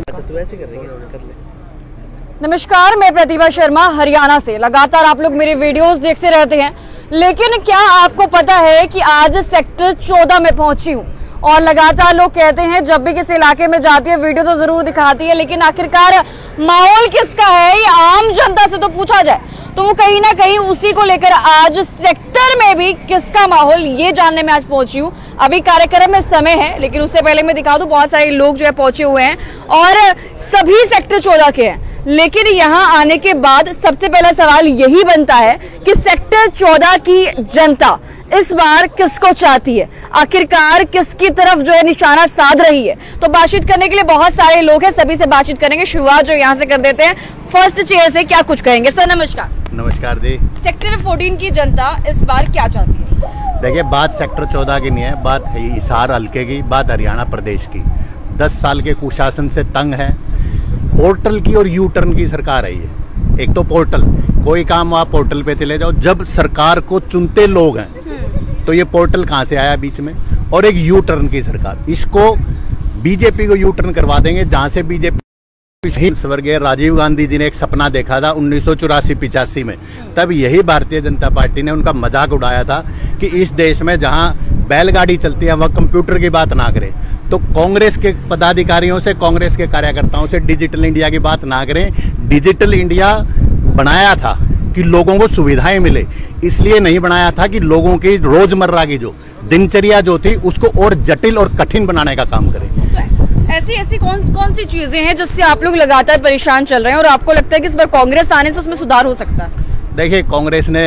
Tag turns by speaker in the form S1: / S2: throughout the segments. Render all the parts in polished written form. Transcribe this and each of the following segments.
S1: अच्छा तो ऐसे कर रही है, कर ले।
S2: नमस्कार, मैं प्रतिभा शर्मा हरियाणा से। लगातार आप लोग मेरे वीडियोस देखते रहते हैं, लेकिन क्या आपको पता है कि आज सेक्टर 14 में पहुंची हूं और लगातार लोग कहते हैं जब भी किसी इलाके में जाती है वीडियो तो जरूर दिखाती है, लेकिन आखिरकार माहौल किसका है ये आम जनता से तो पूछा जाए तो वो कहीं ना कहीं उसी को लेकर आज सेक्टर में भी किसका माहौल ये जानने में आज पहुंची हूँ। अभी कार्यक्रम में समय है, लेकिन उससे पहले मैं दिखा दूं बहुत सारे लोग जो है पहुंचे हुए हैं और सभी सेक्टर 14 के हैं। लेकिन यहाँ आने के बाद सबसे पहला सवाल यही बनता है कि सेक्टर 14 की जनता इस बार किसको चाहती है, आखिरकार किसकी तरफ जो है निशाना साध रही है। तो बातचीत करने के लिए बहुत सारे लोग हैं, सभी से बातचीत करेंगे। शुरुआत जो यहाँ से कर देते हैं फर्स्ट चेयर से। क्या कुछ कहेंगे सर? नमस्कार।
S3: नमस्कार जी।
S2: सेक्टर 14 की जनता इस बार क्या चाहती है?
S3: देखिए, बात सेक्टर 14 की नहीं है, बात है हिसार हल्के की, बात हरियाणा प्रदेश की। 10 साल के कुशासन से तंग है। पोर्टल की और यू टर्न की सरकार है ये। एक तो पोर्टल, कोई काम आप पोर्टल पे चले जाओ, जब सरकार को चुनते लोग हैं तो ये पोर्टल कहाँ से आया बीच में। और एक यू टर्न की सरकार, इसको बीजेपी को यू टर्न करवा देंगे जहाँ से बीजेपी। स्वर्गीय राजीव गांधी जी ने एक सपना देखा था 1984-85 में, तब यही भारतीय जनता पार्टी ने उनका मजाक उड़ाया था कि इस देश में जहां बैलगाड़ी चलती है वह कंप्यूटर की बात ना करे। तो कांग्रेस के पदाधिकारियों से, कांग्रेस के कार्यकर्ताओं से डिजिटल इंडिया की बात ना करें। डिजिटल इंडिया बनाया था कि लोगों को सुविधाएं मिले, इसलिए नहीं बनाया था कि लोगों की रोजमर्रा की जो दिनचर्या जो थी उसको और जटिल और कठिन बनाने का काम करें।
S2: ऐसी कौन सी चीजें हैं जिससे आप लोग लगातार परेशान चल रहे हैं और आपको लगता है कि इस बार कांग्रेस आने से उसमें सुधार हो सकता है?
S3: देखिए, कांग्रेस ने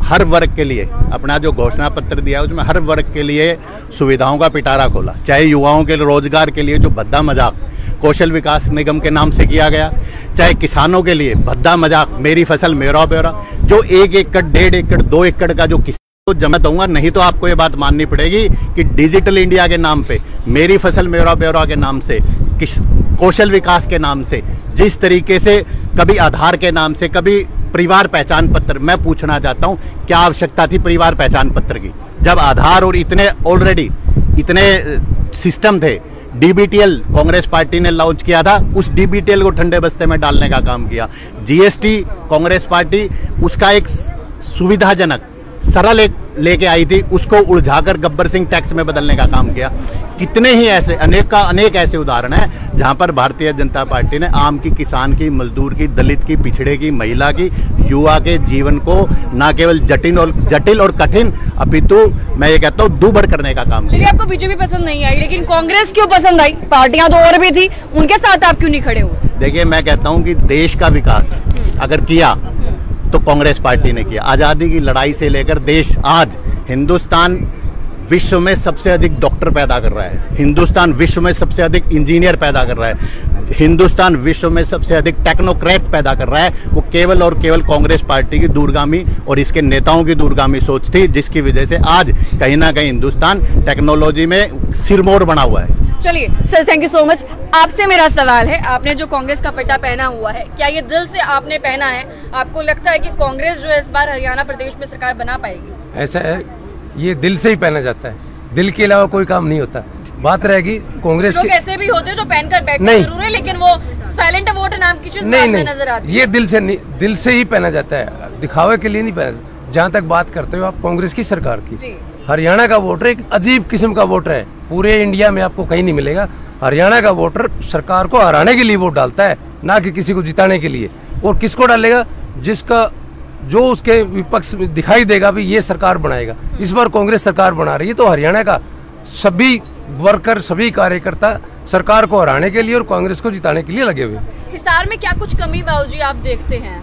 S3: हर वर्ग के लिए अपना जो घोषणा पत्र दिया है उसमें हर वर्ग के लिए सुविधाओं का पिटारा खोला। चाहे युवाओं के रोजगार के लिए जो भद्दा मजाक कौशल विकास निगम के नाम से किया गया, चाहे किसानों के लिए भद्दा मजाक मेरी फसल मेरा ब्यौरा, जो 1 एकड़ 1.5 एकड़ 2 एकड़ का जो तो जमा दूंगा। नहीं तो आपको ये बात माननी पड़ेगी कि डिजिटल इंडिया के नाम पे, मेरी फसल मेरा ब्यौरा के नाम से, कौशल विकास के नाम से, जिस तरीके से कभी आधार के नाम से, कभी परिवार पहचान पत्र। मैं पूछना चाहता हूं क्या आवश्यकता थी परिवार पहचान पत्र की, जब आधार और इतने ऑलरेडी इतने सिस्टम थे। डीबीटीएल कांग्रेस पार्टी ने लॉन्च किया था, उस डीबीटीएल को ठंडे बस्ते में डालने का काम किया। जीएसटी कांग्रेस पार्टी उसका एक सुविधाजनक सरल एक लेके आई थी, उसको उलझाकर गब्बर सिंह टैक्स में बदलने का काम किया। कितने ही ऐसे अनेक ऐसे उदाहरण हैं जहां पर भारतीय जनता पार्टी ने आम की, किसान की, मजदूर की, दलित की, पिछड़े की, महिला की, युवा के जीवन को न केवल जटिल और कठिन अपितु मैं ये कहता हूँ दूभर करने का काम किया।
S2: चलिए, आपको बीजेपी पसंद नहीं आई, लेकिन कांग्रेस क्यों पसंद आई? पार्टियां तो और भी थी, उनके साथ आप क्यों नहीं खड़े हुए?
S3: देखिए, मैं कहता हूँ कि देश का विकास अगर किया तो कांग्रेस पार्टी ने किया। आज़ादी की लड़ाई से लेकर देश आज, हिंदुस्तान विश्व में सबसे अधिक डॉक्टर पैदा कर रहा है, हिंदुस्तान विश्व में सबसे अधिक इंजीनियर पैदा कर रहा है, हिंदुस्तान विश्व में सबसे अधिक टेक्नोक्रेट पैदा कर रहा है। वो केवल और केवल कांग्रेस पार्टी की दूरगामी और इसके नेताओं की दूरगामी सोच थी, जिसकी वजह से आज कहीं ना कहीं हिंदुस्तान टेक्नोलॉजी में सिरमौर बना हुआ है।
S2: चलिए sir, thank you so much. आपसे मेरा सवाल है, आपने जो कांग्रेस का पट्टा पहना हुआ है, क्या ये दिल से आपने पहना है? आपको लगता है कि कांग्रेस जो है इस बार हरियाणा प्रदेश में सरकार बना पाएगी?
S4: ऐसा है, ये दिल से ही पहना जाता है, दिल के अलावा कोई काम नहीं होता। बात रहेगी कांग्रेस के
S2: ऐसे भी होते हैं जो पहनकर बैठते जरूर है, लेकिन वो साइलेंट वोट नाम की चीज नहीं नजर आती है।
S4: ये दिल से ही पहना जाता है, दिखावे के लिए नहीं पहना। जहाँ तक बात करते हो आप कांग्रेस की सरकार की, हरियाणा का वोटर एक अजीब किस्म का वोटर है, पूरे इंडिया में आपको कहीं नहीं मिलेगा। हरियाणा का वोटर सरकार को हराने के लिए वोट डालता है, ना कि किसी को जिताने के लिए। और किसको डालेगा? जिसका जो उसके विपक्ष में दिखाई देगा भी ये सरकार बनाएगा। इस बार कांग्रेस सरकार बना रही है, तो हरियाणा का सभी वर्कर, सभी कार्यकर्ता सरकार को हराने के लिए और कांग्रेस को जिताने के लिए लगे हुए।
S2: हिसार में क्या कुछ कमी बाबूजी आप देखते हैं?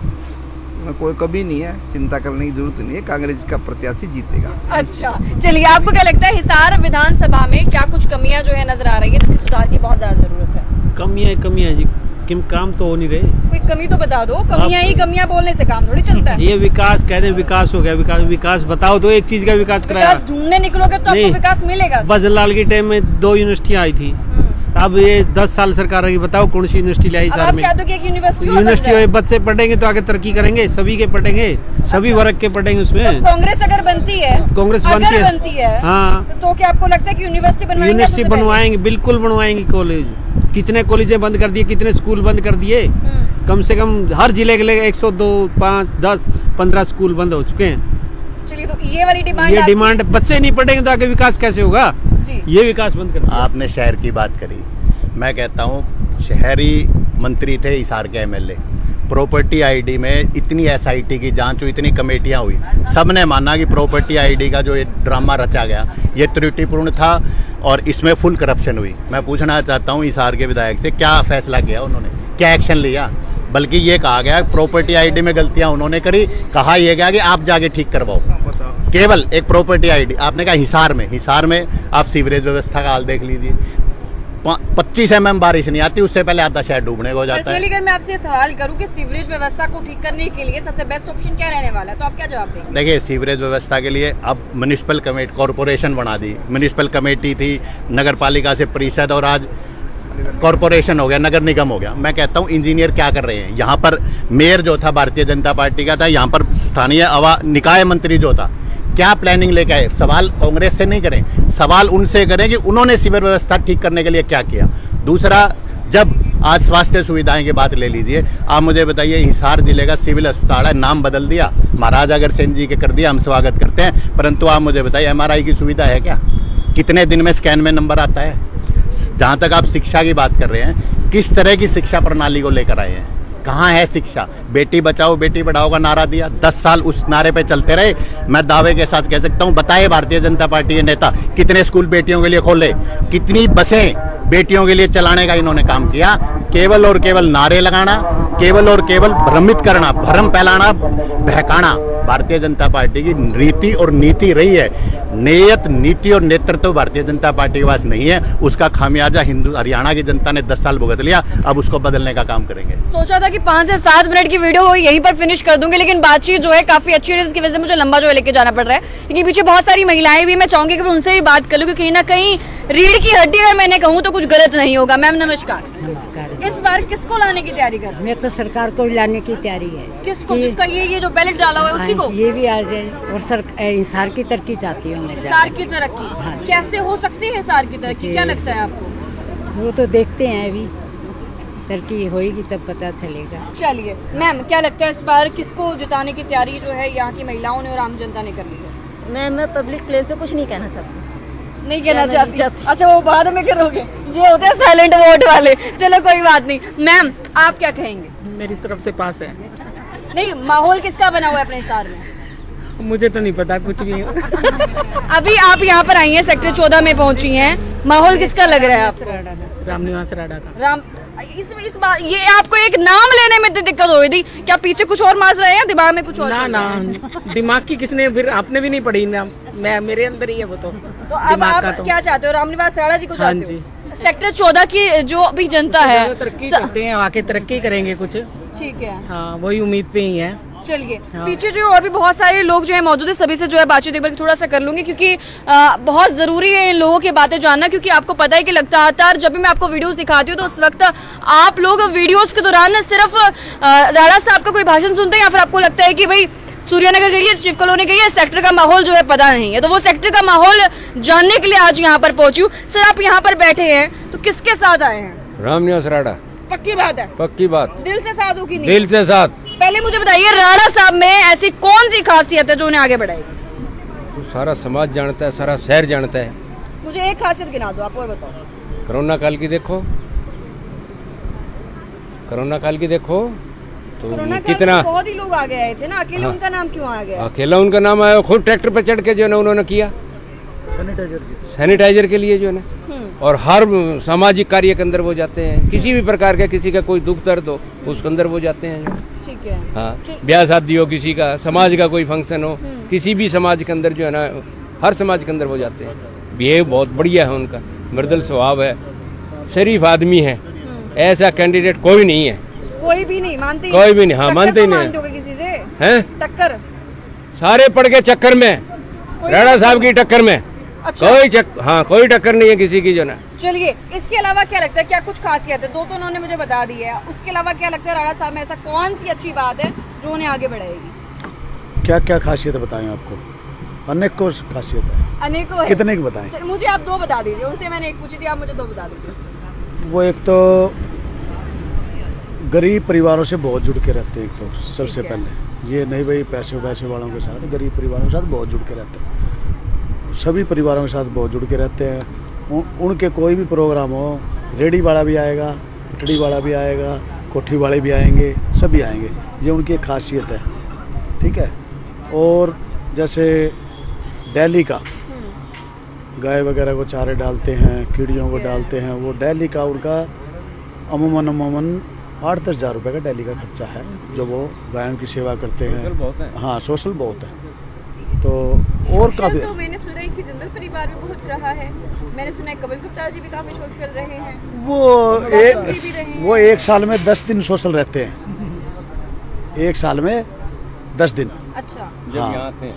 S1: कोई कमी नहीं है, चिंता करने की जरूरत नहीं है, कांग्रेस का प्रत्याशी जीतेगा।
S2: अच्छा, चलिए, आपको क्या लगता है हिसार विधानसभा में क्या कुछ कमियां जो है नजर आ रही है जिसकी सुधार की बहुत ज्यादा जरूरत है?
S5: कमियां जी, काम तो हो नहीं रहे।
S2: कोई कमी तो बता दो। कमियां बोलने से काम थोड़ी चलता है।
S5: ये विकास कह रहे हैं, विकास हो गया, विकास बताओ तो एक चीज का विकास कराया।
S2: विकास ढूंढने निकलोगे तो आपको विकास मिलेगा।
S5: भजन लाल के टाइम में 2 यूनिवर्सिटियां आई थी, अब ये 10 साल सरकार रही, बताओ कौन सी यूनिवर्सिटी लाई सर में? यूनिवर्सिटी बच्चे पढ़ेंगे तो आगे तरक्की करेंगे, सभी के पढ़ेंगे, सभी वर्ग के पढ़ेंगे उसमें।
S2: तो कांग्रेस अगर बनती है,
S5: हाँ,
S2: तो क्या आपको लगता है कि यूनिवर्सिटी बनवाएंगे?
S5: बनवाएंगे, बिल्कुल बनवाएंगे कॉलेज। कितने कॉलेजें बंद कर दिए, कितने स्कूल बंद कर दिए। कम से कम हर जिले के लिए 102, 5, 10, 15 स्कूल बंद हो चुके हैं।
S2: चलिए, तो ये वाली डिमांड,
S5: ये डिमांड, बच्चे नहीं पढ़ेंगे तो आगे विकास कैसे होगा
S2: जी।
S5: ये विकास बंद कर।
S3: आपने शहर की बात करी, मैं कहता हूँ शहरी मंत्री थे हिसार के एमएलए, प्रॉपर्टी आईडी में इतनी एसआईटी की जांच हुई, इतनी कमेटियां हुई, सबने माना कि प्रॉपर्टी आईडी का जो ये ड्रामा रचा गया ये त्रुटिपूर्ण था और इसमें फुल करप्शन हुई। मैं पूछना चाहता हूँ हिसार के विधायक से, क्या फैसला किया उन्होंने, क्या एक्शन लिया? बल्कि ये कहा गया प्रॉपर्टी आईडी में गलतियां उन्होंने करी, कहा यह गया कि आप जाके ठीक करवाओ। केवल एक प्रॉपर्टी आईडी, आपने कहा हिसार में आप सीवरेज व्यवस्था का हाल देख लीजिए, 25 mm बारिश नहीं आती, उससे पहले आधा शहर डूबने को जाता है।
S2: अगर मैं आपसे सवाल करूं कि सीवरेज व्यवस्था को ठीक करने के लिए सबसे बेस्ट ऑप्शन क्या रहने वाला है, तो आप क्या जवाब देंगे?
S3: देखिए, सीवरेज व्यवस्था के लिए अब म्युनिसिपल कमेटी, कॉरपोरेशन बना दी। म्युनिसिपल कमेटी थी, नगर पालिका से परिषद और आज कॉरपोरेशन हो गया, नगर निगम हो गया। मैं कहता हूँ इंजीनियर क्या कर रहे हैं? यहाँ पर मेयर जो था भारतीय जनता पार्टी का था, यहाँ पर स्थानीय निकाय मंत्री जो था, क्या प्लानिंग लेके आए? सवाल कांग्रेस से नहीं करें, सवाल उनसे करें कि उन्होंने सीवर व्यवस्था ठीक करने के लिए क्या किया। दूसरा, जब आज स्वास्थ्य सुविधाएं की बात ले लीजिए, आप मुझे बताइए, हिसार जिले का सिविल अस्पताल है, नाम बदल दिया, महाराजा अग्रसेन जी के कर दिया, हम स्वागत करते हैं, परंतु आप मुझे बताइए MRI की सुविधा है क्या? कितने दिन में स्कैन में नंबर आता है? जहाँ तक आप शिक्षा की बात कर रहे हैं, किस तरह की शिक्षा प्रणाली को लेकर आए हैं? कहाँ है शिक्षा? बेटी बचाओ बेटी पढ़ाओ का नारा दिया, 10 साल उस नारे पे चलते रहे। मैं दावे के साथ कह सकता हूँ, बताए भारतीय जनता पार्टी के नेता कितने स्कूल बेटियों के लिए खोले, कितनी बसें बेटियों के लिए चलाने का इन्होंने काम किया? केवल और केवल नारे लगाना, केवल और केवल भ्रमित करना, भ्रम फैलाना, बहकाना भारतीय जनता पार्टी की रीति और नीति रही है। नेयत, नीति और नेतृत्व भारतीय जनता पार्टी के पास नहीं है, उसका खामियाजा हरियाणा की जनता ने 10 साल भुगत लिया, अब उसको बदलने का काम करेंगे।
S2: सोचा था कि 5 से 7 मिनट की वीडियो यहीं पर फिनिश कर दूंगी, लेकिन बातचीत जो है काफी अच्छी है, इसकी वजह से मुझे लंबा जो है लेके जाना पड़ रहा है, क्योंकि पीछे बहुत सारी महिलाएं भी, मैं चाहूंगी कि उनसे भी बात कर लूं, क्योंकि कहीं ना कहीं रीढ़ की हड्डी अगर मैंने कहूँ तो कुछ गलत नहीं होगा। मैम नमस्कार।
S6: नमस्कार।
S2: इस बार किसको लाने की तैयारी कर?
S6: मैं तो सरकार को लाने की तैयारी है।
S2: किसको? जिसका ये जो बैलेट डाला हुआ है उसी को?
S6: ये भी आ जाए, और हिसार की तरक्की चाहती हूँ मैं।
S2: हिसार की तरक्की कैसे हो सकती है? हिसार की तरक्की क्या लगता है आपको?
S6: वो तो देखते हैं, अभी तरक्की होएगी तब पता चलेगा।
S2: चलिए मैम, क्या लगता है इस बार किसको जिताने की तैयारी जो है यहाँ की महिलाओं ने और आम जनता ने कर ली है?
S7: मैं पब्लिक प्लेस पे कुछ नहीं कहना चाहती।
S2: नहीं कहना चाहती? अच्छा, वो बाद में करोगे, ये होते हैं साइलेंट वोट वाले। चलो कोई बात नहीं। मैम आप क्या कहेंगे?
S8: मेरी तरफ से पास है।
S2: नहीं, माहौल किसका बना हुआ है अपने हिसार में?
S8: मुझे तो नहीं पता कुछ भी।
S2: अभी आप यहाँ पर आई हैं, सेक्टर 14 में पहुँची हैं, माहौल किसका लग रहा है आपको?
S8: रामनिवास राडा का।
S2: राम, इस बार ये आपको एक नाम लेने में तो दिक्कत हुई थी क्या? पीछे कुछ और माज रहे हैं, दिमाग में कुछ और?
S8: ना, दिमाग की किसने, फिर आपने भी नहीं पढ़ी ना, मैं मेरे अंदर ही है वो तो
S2: अब आप क्या चाहते हो? रामनिवास राडा जी को चाहते हो? सेक्टर 14 की जो अभी जनता है,
S8: तरक्की करते हैं, आके तरक्की करेंगे कुछ।
S2: ठीक है,
S8: हाँ, वही उम्मीद पे ही है।
S2: चलिए पीछे जो और भी बहुत सारे लोग जो है मौजूद है, सभी से जो है बातचीत एक बार थोड़ा सा कर लूंगी, क्योंकि बहुत जरूरी है इन लोगों की बातें जानना, क्योंकि आपको पता है कि लगातार जब भी मैं आपको वीडियोस दिखाती हूँ तो उस वक्त आप लोग वीडियोस के दौरान सिर्फ राणा साहब का कोई भाषण सुनते हैं, या फिर आपको लगता है कि भाई सूर्यनगर गई है, चिफ कॉलोनी गई है, सेक्टर का माहौल जो है पता नहीं है। तो वो सेक्टर का माहौल जानने के लिए आज यहाँ पर पहुंची हूँ। सर आप यहाँ पर बैठे हैं तो किसके साथ आए हैं?
S4: रामनिवास राडा।
S2: पक्की बात है?
S4: पक्की बात।
S2: दिल से साथ हो कि नहीं?
S4: दिल से साथ।
S2: पहले मुझे बताइए, राणा साहब में ऐसी कौन सी खासियत है जो उन्हें आगे बढ़ाएगी?
S4: तो सारा समाज जानता है, सारा शहर जानता है।
S2: मुझे एक खासियत गिना दो आप और बताओ।
S4: कोरोना काल की देखो, कोरोना काल की देखो तो कितना
S2: बहुत ही लोग आगे आए थे ना, अकेले उनका नाम क्यों आ गया?
S4: अकेला उनका नाम आया, खुद ट्रैक्टर पे चढ़ के जो है उन्होंने किया सैनिटाइजर के लिए जो है, और हर सामाजिक कार्य के अंदर वो जाते हैं, किसी भी प्रकार का, किसी का कोई दुख दर्द हो उसके अंदर वो जाते हैं।
S2: ठीक है,
S4: हाँ, ब्याह शादी हो, किसी का समाज का कोई फंक्शन हो, किसी भी समाज के अंदर जो है ना, हर समाज के अंदर वो जाते हैं। बिहेव बहुत बढ़िया है उनका, मृदुल स्वभाव है, शरीफ आदमी है, ऐसा कैंडिडेट कोई नहीं है।
S2: कोई भी नहीं मानते?
S4: कोई भी नहीं, हाँ मानते ही नहीं।
S2: किसी से
S4: हैं
S2: टक्कर?
S4: सारे पड़ के चक्कर में, राणा साहब की टक्कर में।
S2: अच्छा।
S4: कोई टक्कर नहीं है किसी की जो ना।
S2: चलिए, इसके अलावा क्या लगता है, क्या कुछ खासियत है? दो तो उन्होंने मुझे बता दी है, उसके अलावा क्या लगता है राणा साहब में ऐसा कौन सी अच्छी बात है जो उन्हें आगे बढ़ाएगी?
S9: क्या क्या खासियत बताएं आपको? अनेक को खासियत है,
S2: अनेकों है।
S9: कितने की बताएं?
S2: मुझे आप 2 बता दीजिए, उनसे मैंने 1 पूछी थी, आप मुझे 2 बता दीजिए।
S9: वो एक तो गरीब परिवारों से बहुत जुड़ के रहते हैं। एक तो सबसे पहले ये नहीं भाई पैसे वालों के साथ, गरीब परिवारों के साथ बहुत जुड़ के रहते हैं। सभी परिवारों के साथ बहुत जुड़ के रहते हैं। उनके कोई भी प्रोग्राम हो, रेडी वाला भी आएगा, पटड़ी वाला भी आएगा, कोठी वाले भी आएंगे, सभी आएंगे। ये उनकी एक खासियत है, ठीक है। और जैसे दिल्ली का गाय वगैरह को चारे डालते हैं, कीड़ियों को डालते हैं, वो दिल्ली का उनका अमूमन 8-10 हज़ार रुपये का दिल्ली का खर्चा है, जो वो गायों की सेवा करते हैं। हाँ, सोशल बहुत है। तो और काफ़ी
S2: तो मैंने सुना है कि जिंदल परिवार में बहुत रहा है, मैंने सुना है कपिल गुप्ता जी भी काफ़ी सोशल रहे हैं।
S9: वो एक साल में 10 दिन सोशल रहते हैं, एक साल में 10 दिन।
S2: अच्छा।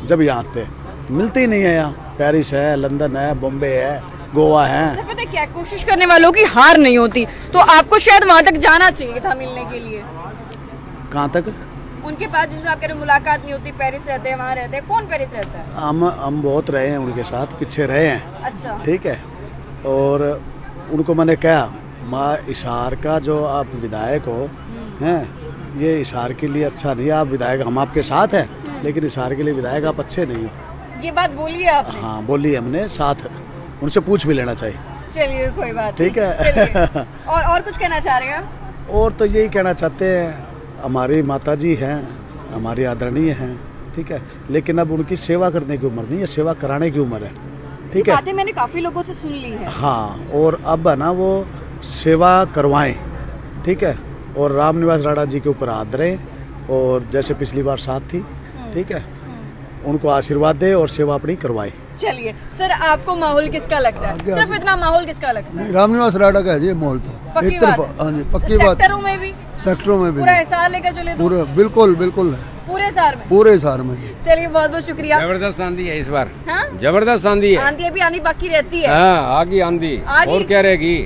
S9: जब यहाँ आते हैं मिलते ही नहीं है यहाँ। पेरिस है, लंदन है, बॉम्बे है, गोवा है।
S2: पता है क्या, कोशिश करने वालों की हार नहीं होती, तो आपको शायद वहाँ तक जाना चाहिए था मिलने के लिए।
S9: कहाँ तक?
S2: उनके पास जिनसे आपके मुलाकात नहीं होती, पेरिस रहते हैं, वहाँ रहते हैं। कौन पेरिस रहता है?
S9: हम बहुत रहे हैं उनके साथ, पीछे रहे हैं।
S2: अच्छा,
S9: ठीक है। और उनको मैंने कहा, माँ हिसार का जो आप विधायक हो हैं, ये हिसार के लिए अच्छा नहीं है। आप विधायक, हम आपके साथ हैं, लेकिन हिसार के लिए विधायक आप अच्छे नहीं हो।
S2: ये बात बोली है आपने?
S9: हाँ, बोली हमने, साथ उनसे पूछ भी लेना चाहिए।
S2: चलिए कोई बात
S9: ठीक है।
S2: और कुछ कहना चाह रहे हैं?
S9: और तो यही कहना चाहते हैं, हमारी माता जी हैं, हमारी आदरणीय हैं, ठीक है, लेकिन अब उनकी सेवा करने की उम्र नहीं है, सेवा कराने की उम्र है, ठीक है।
S2: बातें मैंने काफी लोगों से सुन ली है।
S9: हाँ, और अब है ना वो सेवा करवाएं, ठीक है। और रामनिवास राणा जी के ऊपर हाथ रहे, और जैसे पिछली बार साथ थी, ठीक है, उनको आशीर्वाद दे और सेवा अपनी करवाए।
S2: चलिए सर, आपको माहौल किसका लगता है? सिर्फ इतना माहौल किसका लगता है?
S10: रामनिवास राणा का है ये माहौल तो
S2: पक्की बात है।
S10: हाँ जी, पक्की बात।
S2: सेक्टरों में भी,
S10: सेक्टरों में भी
S2: पूरा हिसार लेकर चले तो?
S10: पूरा बिल्कुल बिल्कुल
S2: पूरे हिसार में?
S10: पूरे हिसार में।
S2: चलिए बहुत बहुत शुक्रिया।
S4: जबरदस्त आंधी है इस बार।
S2: हाँ?
S4: जबरदस्त आंधी है।
S2: आंधी अभी आनी बाकी रहती है।
S4: हाँ, आगी आंधी और क्या रहेगी?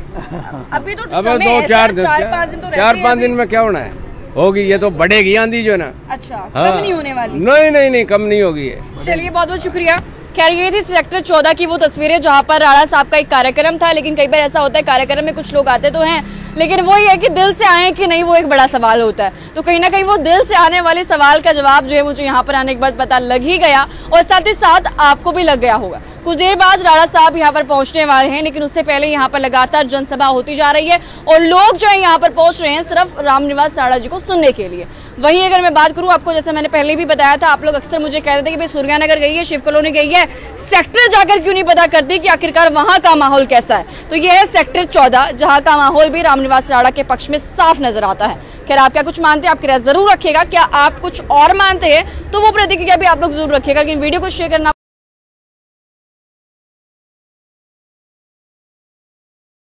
S2: अभी तो
S4: अब 4-5 दिन तो 4-5 दिन में क्या होना है, होगी। ये तो बढ़ेगी आंधी जो है ना।
S2: अच्छा,
S4: हाँ।
S2: कम नहीं होने वाली?
S4: नहीं, कम नहीं होगी।
S2: चलिए बहुत बहुत शुक्रिया। खैर ये थी सेक्टर 14 की वो तस्वीरें जहां पर राणा साहब का एक कार्यक्रम था। लेकिन कई बार ऐसा होता है कार्यक्रम में कुछ लोग आते तो हैं, लेकिन वो ये है कि दिल से आए कि नहीं, वो एक बड़ा सवाल होता है। तो कहीं ना कहीं वो दिल से आने वाले सवाल का जवाब जो है मुझे यहाँ पर आने के बाद पता लग ही गया, और साथ ही साथ आपको भी लग गया होगा। कुछ देर बाद राणा साहब यहाँ पर पहुंचने वाले हैं, लेकिन उससे पहले यहाँ पर लगातार जनसभा होती जा रही है और लोग जो है यहाँ पर पहुंच रहे हैं सिर्फ रामनिवास राणा जी को सुनने के लिए। वहीं अगर मैं बात करूं आपको, जैसे मैंने पहले भी बताया था, आप लोग अक्सर मुझे कहते थे कि भाई सूर्यानगर गई है, शिव कॉलोनी गई है, सेक्टर जाकर क्यों नहीं पता करती कि आखिरकार वहां का माहौल कैसा है। तो ये है सेक्टर 14, जहां का माहौल भी रामनिवास राणा के पक्ष में साफ नजर आता है। खैर आप क्या कुछ मानते हैं, आपकी राय जरूर रखिएगा। क्या आप कुछ और मानते हैं तो वो प्रतिक्रिया भी आप लोग जरूर रखिएगा। लेकिन वीडियो को शेयर करना